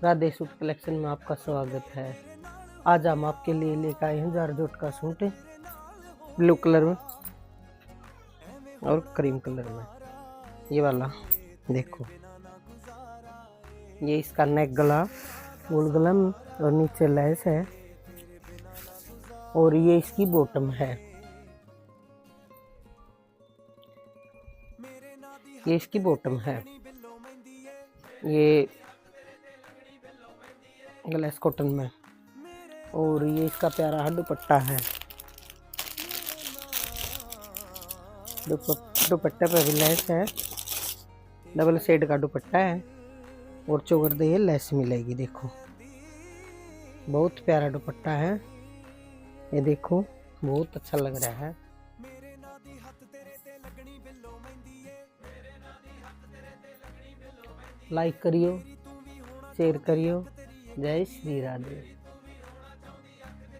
Radhe suit collection में आपका स्वागत है। आज हम आपके लिए लेकर आए हैं जारजोट का सूट ब्लू कलर में और क्रीम कलर में। ये वाला देखो, ये इसका नेक गला फुल गला और नीचे लेस है और ये इसकी बॉटम है। ये इसकी बॉटम है। ये ग्लास कॉटन में और ये इसका प्यारा दुपट्टा है। दुपट्टे पे भी लेस है, डबल शेड का दुपट्टा है और चौगर ये लेस मिलेगी। देखो बहुत प्यारा दुपट्टा है, ये देखो बहुत अच्छा लग रहा है। लाइक करियो, शेयर करियो। जय श्री राधे।